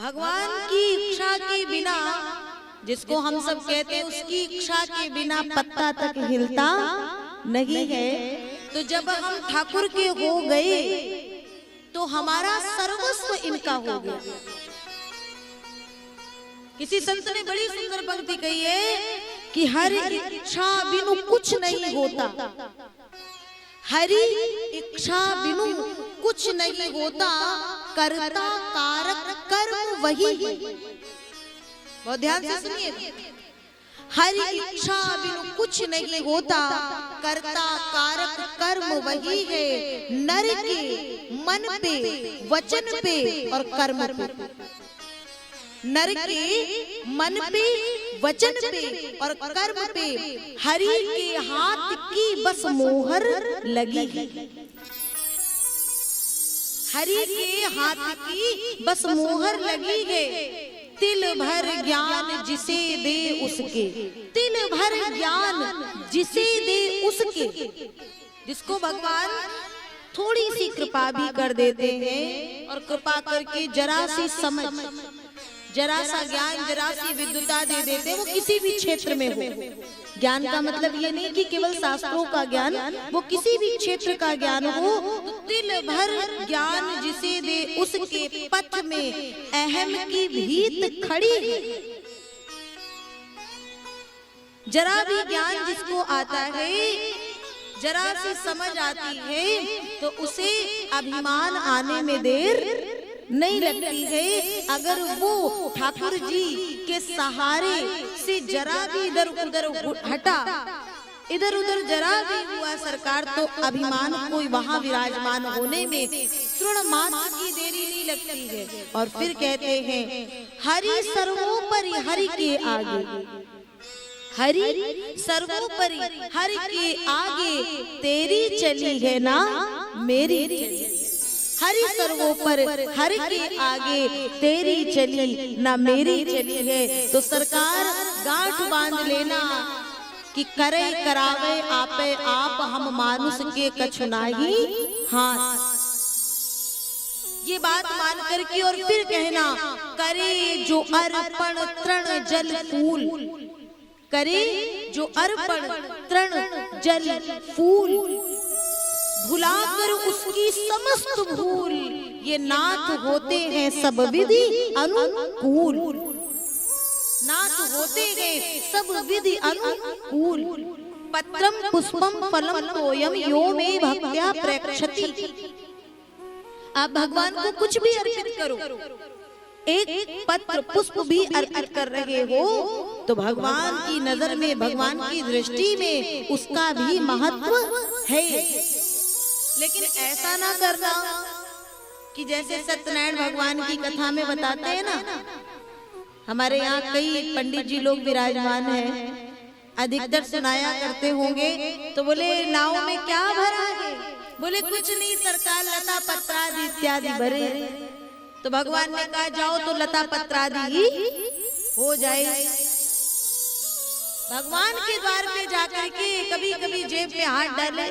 भगवान की इच्छा के बिना, जिसको हम सब कहते हैं उसकी इच्छा के बिना पत्ता तक हिलता नहीं है। तो जब हम ठाकुर के हो गए तो हमारा सर्वस्व इनका हो गया। किसी संत ने बड़ी सुंदर पंक्ति कही है कि हरि इच्छा बिनु कुछ नहीं होता, हरि इच्छा बिनु कुछ नहीं होता, कर्ता कारक कर्म वही है। बहुत ध्यान से सुनिए, हरि इच्छा बिनु कुछ नहीं होता, कर्ता कारक कर्म वही है। नर के मन पे, वचन पे और कर्म पे, नर के मन पे, वचन पे और कर्म पे हरि के हाथ की बस मोहर लगी है। हरि के हाथ की बस मोहर लगी है। तिल भर ज्ञान जिसे दे उसके, तिल भर ज्ञान जिसे दे उसके। जिसको भगवान थोड़ी सी कृपा भी कर देते हैं और कृपा करके जरा सी समझ, जरा सा ज्ञान, जरा सी विद्वता दे देते हैं, वो किसी भी क्षेत्र में हो। ज्ञान का मतलब ये नहीं कि केवल शास्त्रों का ज्ञान, वो किसी भी क्षेत्र का ज्ञान हो। तो तिल भर ज्ञान जिसे दे उसके पथ में अहम की भीत खड़ी है। जरा भी ज्ञान जिसको आता है, जरा सी समझ आती है, तो उसे अभिमान आने में देर नहीं लगती है। अगर वो ठाकुर जी के सहारे से जरा भी इधर उधर हटा, इधर उधर जरा भी हुआ सरकार, तो अभिमान को वहां विराजमान होने में तृण मात्र की देरी नहीं लगती है। और फिर कहते हैं हरि सर्वोपरि हरि के आगे, हरि सर्वोपरि हरि के आगे तेरी चली है ना मेरी चली। हरि सर्वोपर हरि के आगे तेरी चली ना मेरी चली है। तो सरकार गांठ बांध लेना कि करे करावे आपे आप, हम मानुष के कछु नाही हाथ। ये बात मान करके और फिर कहना करे जो अर्पण तृण जल फूल, करे जो अर्पण तृण जल फूल, भुलाकर उसकी समस्त भूल, ये नाथ होते हैं सब विधि अनुकूल। नाथ होते हैं सब विधि अनुकूल। पत्रम पुष्पम फलम तोयम यो मे भक्त्या प्रेक्षति। आप भगवान को कुछ भी अर्पित करो, एक पत्र पुष्प भी अर्पित कर रहे हो तो भगवान की नजर में, भगवान की दृष्टि में उसका भी महत्व है। लेकिन ऐसा ना करना कि जैसे सत्यनारायण भगवान की कथा में बताते हैं ना, हमारे यहाँ कई पंडित जी लोग विराजमान हैं, अधिकतर सुनाया करते होंगे। तो बोले नाव में क्या भरा है? बोले कुछ नहीं सरकार, लता पत्रादि इत्यादि भरे। तो भगवान ने कहा जाओ तो लता पत्रादि ही हो जाए। भगवान के द्वार पे जाकर के कभी कभी जेब में हाथ डाले,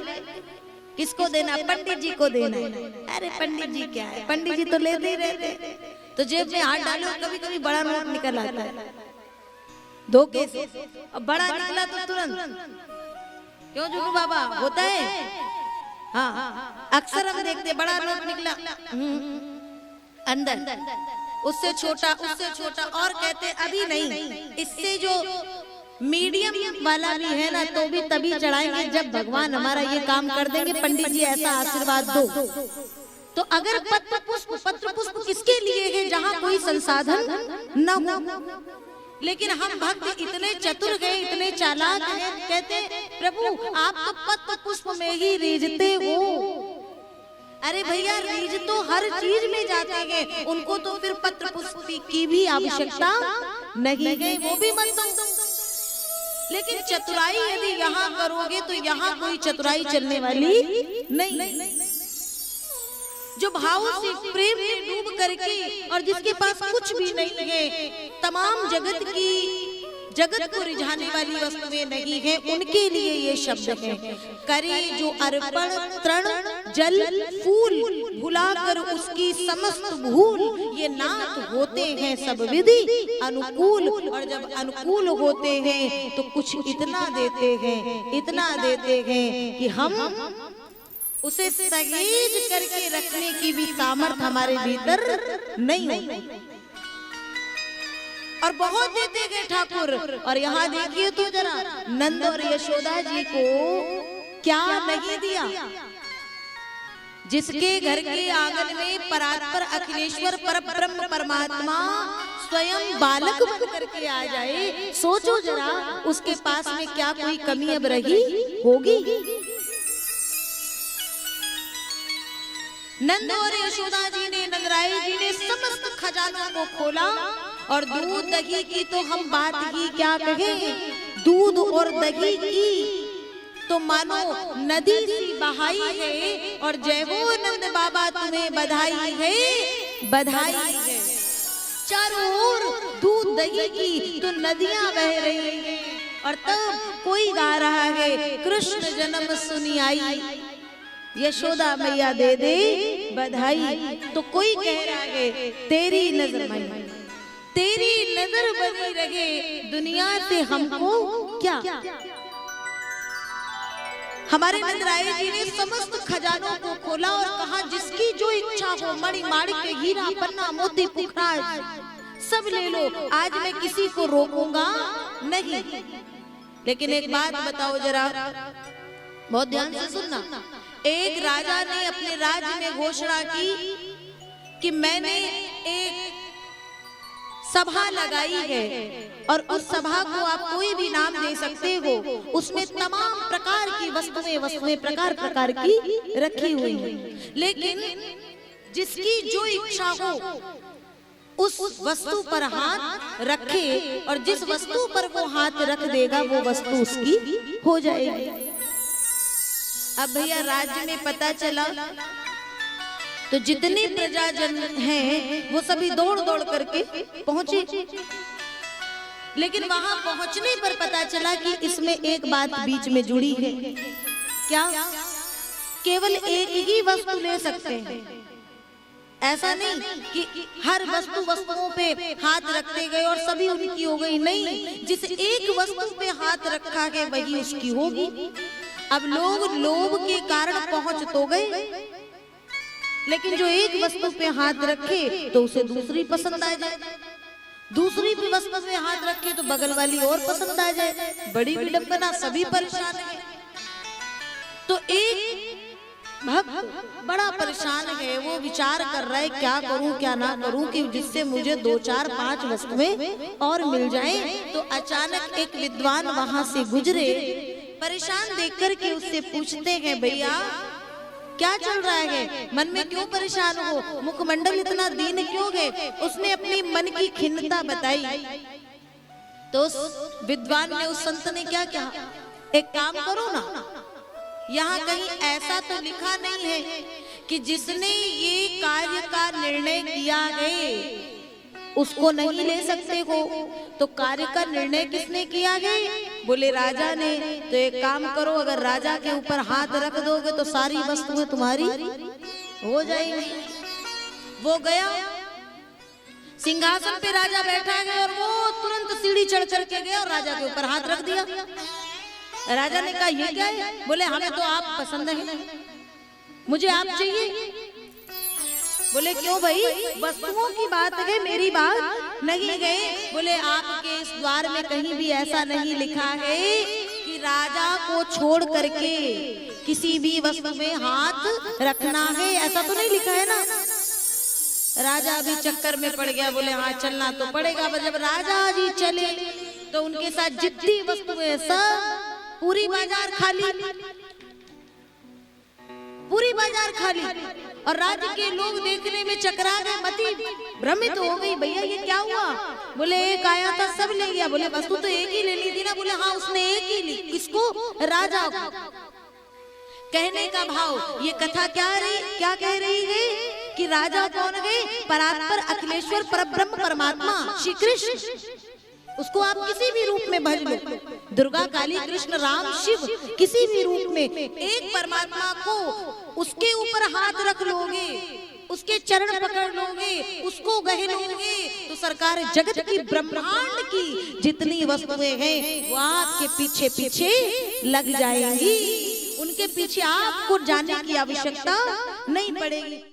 किसको देना? पंडित जी को देना है। अरे पंडित जी क्या है, पंडित जी तो लेते ही रहते। तो जेब में हाथ डालो, कभी कभी बड़ा नोट निकल आता है धोखे से, और बड़ा निकला तो तुरंत क्यों जुगू बाबा होता है। हाँ अक्सर हम देखते, बड़ा नोट निकला अंदर, उससे छोटा, उससे छोटा, और कहते अभी नहीं, इससे जो मीडियम वाला भी है ना तो भी तभी चढ़ाएंगे जब भगवान हमारा ये काम कर देंगे, पंडित जी ऐसा आशीर्वाद दो। तो अगर पत्र पुष्प किसके लिए है? जहाँ कोई संसाधन न हो। लेकिन हम भक्त इतने चतुर गए, इतने चालाक हैं, कहते प्रभु आप तो पत्र पुष्प में ही रीझते हो। अरे भैया रीझ तो हर चीज में जाते हैं, उनको तो फिर पत्र पुष्प की भी आवश्यकता नहीं है, वो भी मत दो। लेकिन चतुराई यदि यहाँ करोगे तो यहाँ कोई चतुराई चलने वाली नहीं। जो भाव से प्रेम में डूब करके और जिसके पास कुछ भी नहीं है, तमाम जगत को रिझाने वाली वस्तुएं नहीं है, उनके लिए ये शब्द है करे जो अर्पण तृण जल फूल भुलाकर उसकी समस्त भूल। ये नाथ होते हैं सब विधि अनुकूल, और जब अनुकूल होते हैं तो कुछ इतना देते हैं कि हम उसे सहेज करके रखने की भी सामर्थ्य हमारे भीतर नहीं होती। और बहुत देते गए ठाकुर। और यहाँ देखिए तो जरा, नंद और यशोदा जी को क्या नहीं दिया। जिसके घर के आंगन में परात्पर अखिलेश्वर परब्रह्म परमात्मा स्वयं बालक बन करके आ जाए, सोचो जरा उसके पास में क्या कोई कमी अब रही होगी। नंद और यशोदा जी ने, नंदराय जी ने समस्त खजानों को खोला। और दूध दही की तो हम बात ही क्या कहें, दूध और दही की तो मानो नदी सी बहाई है। और जय हो नंद बाबा तुम्हें बधाई है, बधाई है। चारों ओर दूध दही की तो नदियां बह रही हैं। और तब कोई गा रहा है, कृष्ण जन्म सुनी आई, यशोदा मैया दे दे बधाई। तो कोई कह रहा है, तेरी नजर माई, तेरी नजर बनी रहे, दुनिया से हमको क्या। हमारे नंदराय जी ने समस्त खजानों को खोला और कहा, जिसकी जो इच्छा हो, मणि माणिक हीरा पन्ना मोती पुखराज सब ले लो, आज मैं किसी को रोकूंगा नहीं। लेकिन एक बात बताओ जरा, बहुत ध्यान से सुनना। एक राजा ने अपने राज्य में घोषणा की कि मैंने एक सभा लगाई है और उस सभा को आप कोई भी नाम दे सकते हो। उसमें तमाम प्रकार की वस्तुएं प्रकार प्रकार की रखी हुई हैं। लेकिन जिसकी जो इच्छा हो उस वस्तु पर हाथ रखे, और जिस वस्तु पर वो हाथ रख देगा वो वस्तु उसकी हो जाएगी। अब भैया राज्य में पता चला तो जितने प्रजाजन हैं वो सभी दौड़ दौड़ करके पहुंचे। लेकिन वहां पहुंचने पर पता चला कि इसमें एक बात बीच में जुड़ी है। क्या? केवल एक ही वस्तु ले सकते हैं। ऐसा नहीं कि हर वस्तुओं पे हाथ रखते गए और सभी उनकी हो गई, नहीं। जिस एक वस्तु पे हाथ रखा है वही उसकी होगी। अब लोग लोभ के कारण पहुंच तो गए, लेकिन जो एक वस्तु पे हाथ रखे तो उसे दूसरी पसंद आ जाए, दूसरी भी वस्तु पे हाथ रखे तो बगल वाली और पसंद आ जाए। बड़ी विडंबना, सभी परेशान है। तो एक भक्त बड़ा परेशान है, वो विचार कर रहा है क्या करूं क्या ना करूं कि जिससे मुझे 2 4 5 वस्तुएं और मिल जाएं। तो अचानक एक विद्वान वहां से गुजरे, परेशान देख कर के उससे पूछते हैं, भैया क्या चल रहा है, मन में क्यों परेशान हो, मुखमंडल इतना दीन क्यों है। उसने अपनी मन की खिन्नता बताई। तो उस विद्वान ने, उस संत ने क्या कहा, एक काम करो ना, यहाँ कहीं ऐसा तो लिखा नहीं है कि जिसने ये कार्य का निर्णय किया है उसको नहीं ले सकते हो। तो कार्य का निर्णय किसने किया है? बोले राजा ने। तो एक काम करो, अगर राजा के ऊपर हाथ रख दोगे तो सारी वस्तुएं तुम्हारी हो जाएंगी। वो गया, सिंहासन पे राजा बैठा है और वो तुरंत सीढ़ी चढ़ चढ़ के गया और राजा के ऊपर हाथ रख दिया। राजा ने कहा, ये क्या है? बोले हमें तो आप पसंद है, मुझे आप चाहिए। बोले क्यों भाई, वस्तुओं की बात है, मेरी बात नहीं गए। बोले आपके इस द्वार में कहीं भी ऐसा नहीं लिखा है कि राजा को छोड़ करके किसी भी वस्तु में हाथ रखना है, ऐसा तो नहीं लिखा है ना। राजा भी चक्कर में पड़ गया, बोले हाँ चलना तो पड़ेगा। जब राजा जी चले तो उनके साथ जितनी वस्तुएं सब, पूरी बाजार खाली, पूरी बाजार खाली। और राज्य के लोग देखने में चकरा गए, मती भ्रमित हो गई, भैया ये क्या हुआ? बोले एक आया था सब ले गया। बोले वस्तु तो एक ही ले ली थी ना। बोले हाँ उसने एक ही ली। किसको? राजा को। कहने का भाव, ये कथा क्या कह रही है कि राजा कौन है? परात्पर अखिलेश्वर परब्रह्म परमात्मा श्री कृष्ण। उसको आप किसी भी रूप में भज लो, दुर्गा काली कृष्ण राम शिव किसी भी रूप में, एक परमात्मा को उसके ऊपर हाथ रख लोगे, उसके चरण पकड़ लोगे, उसको गह लोगे, तो सरकार जगत की ब्रह्मांड की जितनी वस्तुएं हैं वो आपके पीछे पीछे लग जाएंगी। उनके पीछे आपको जाने की आवश्यकता नहीं पड़ेगी।